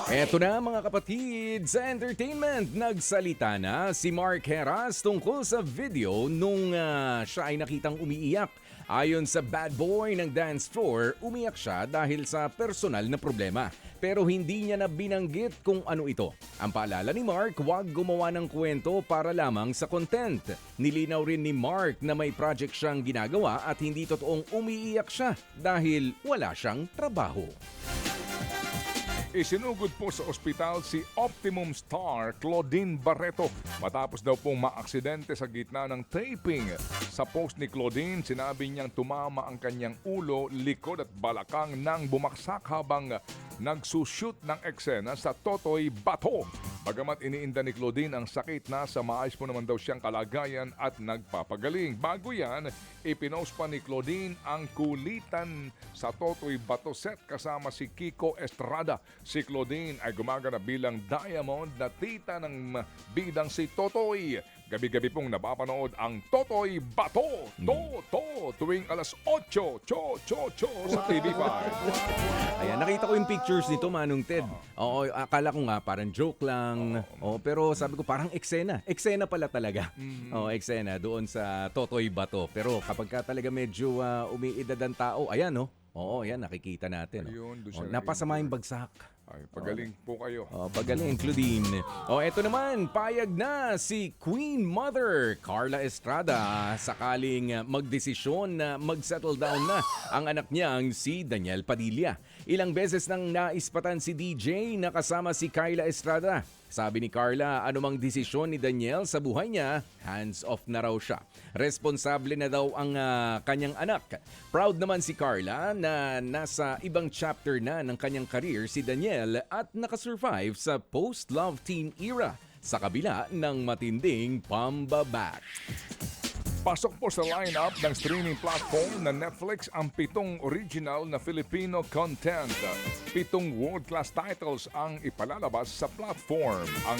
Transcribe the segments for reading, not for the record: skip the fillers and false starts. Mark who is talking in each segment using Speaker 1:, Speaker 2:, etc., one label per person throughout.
Speaker 1: Eto na mga kapatid, sa entertainment, nagsalita na si Mark Heras tungkol sa video nung siya ay nakitang umiiyak. Ayon sa bad boy ng dance floor, umiyak siya dahil sa personal na problema. Pero hindi niya na binanggit kung ano ito. Ang paalala ni Mark, huwag gumawa ng kwento para lamang sa content. Nilinaw rin ni Mark na may project siyang ginagawa at hindi totoong umiiyak siya dahil wala siyang trabaho.
Speaker 2: Isinugod po sa ospital si Optimum star Claudine Barreto matapos daw pong maaksidente sa gitna ng taping. Sa post ni Claudine, sinabi niyang tumama ang kanyang ulo, likod at balakang nang bumaksak habang nagsushoot ng eksena sa Totoy Bato. Bagamat iniinda ni Claudine ang sakit, nasa maayos po naman daw siyang kalagayan at nagpapagaling. Bago yan, ipinost pa ni Claudine ang kulitan sa Totoy Bato set kasama si Kiko Estrada. Si Claudine ay gumagana bilang Diamond na tita ng bidang si Totoy. Gabi-gabi pong napapanood ang Totoy Bato. Tuwing alas 8, sa TV5.
Speaker 1: Ayan, nakita ko yung pictures nito, Manong Ted. Oo, akala ko nga parang joke lang. Pero sabi ko parang eksena. Eksena pala talaga. Eksena doon sa Totoy Bato. Pero kapag ka talaga medyo umiidad ang tao, ayan, no? Oo, yan, nakikita natin.
Speaker 2: Ayun, doon siya
Speaker 1: napasama yung bagsak.
Speaker 2: Ay, pagaling po kayo.
Speaker 1: Pagaling, Claudine. Eto naman, payag na si Queen Mother Carla Estrada sakaling magdesisyon na mag-settle down na ang anak niyang si Daniel Padilla. Ilang beses nang naispatan si DJ na kasama si Kyla Estrada. Sabi ni Carla, anumang desisyon ni Daniel sa buhay niya, hands off na raw siya. Responsable na daw ang kanyang anak. Proud naman si Carla na nasa ibang chapter na ng kanyang career si Daniel at nakasurvive sa post-love teen era sa kabila ng matinding pambabash.
Speaker 2: Pasok po sa lineup ng streaming platform na Netflix ang 7 original na Filipino content. 7 world-class titles ang ipalalabas sa platform. Ang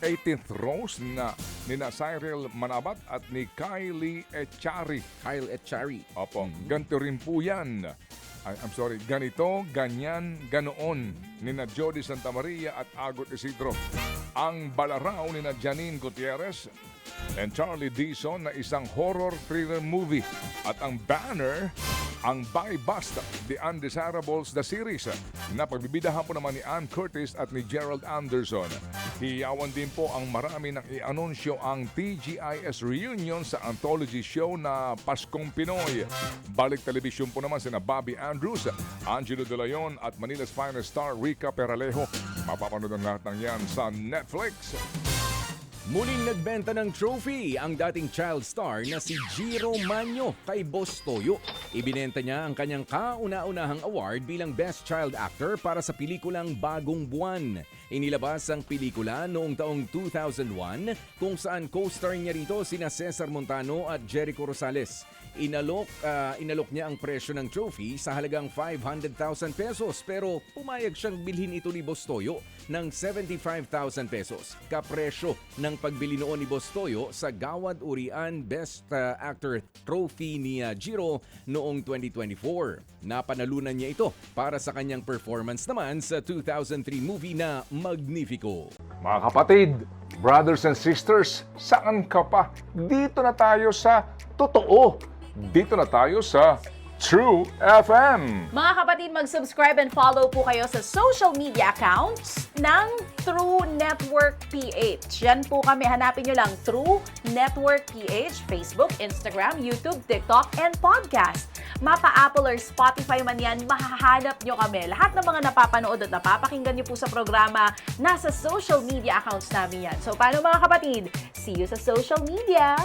Speaker 2: 18th Rose na nina Cyril Manabat at ni Kyle Echari. Opo, ganito rin po yan. Ganito, ganyan, ganoon nina Jody Santa Maria at Agot Isidro. Ang Balaraw nina Janine Gutierrez and Charlie Dizon na isang horror thriller movie. At ang banner, ang Buy Bust, The Undesirables, the series na pagbibidahan po naman ni Ann Curtis at ni Gerald Anderson. Hiyawan din po ang marami nang i-anunsyo ang TGIS reunion sa anthology show na Paskong Pinoy. Balik telebisyon po naman sina Bobby Andrews, Angelo De Leon at Manila's finest star Rica Peralejo. Mapapanood ang lahat ng yan sa Netflix.
Speaker 1: Muling nagbenta ng trophy ang dating child star na si Jiro Manyo kay Boss Toyo. Ibinenta niya ang kanyang kauna-unahang award bilang Best Child Actor para sa pelikulang Bagong Buwan. Inilabas ang pelikula noong taong 2001 kung saan co-star niya rito sina Cesar Montano at Jericho Rosales. Inalok niya ang presyo ng trophy sa halagang 500,000 pesos pero pumayag siyang bilhin ito ni Boss Toyo ng 75,000 pesos. Kapresyo ng pagbili noon ni Boss Toyo sa Gawad Urian Best Actor Trophy ni Jiro noong 2024. Napanalunan niya ito para sa kanyang performance naman sa 2003 movie na Magnifico.
Speaker 2: Mga kapatid, brothers and sisters, saan ka pa? Dito na tayo sa totoo. Dito na tayo sa True FM.
Speaker 3: Mga kapatid, mag-subscribe and follow po kayo sa social media accounts ng True Network PH. Yan po kami, hanapin nyo lang True Network PH, Facebook, Instagram, YouTube, TikTok, and podcast. Mapa Apple or Spotify man yan, mahahanap nyo kami. Lahat ng mga napapanood at napapakinggan nyo po sa programa, nasa social media accounts namin yan. So paano mga kapatid? See you sa social media!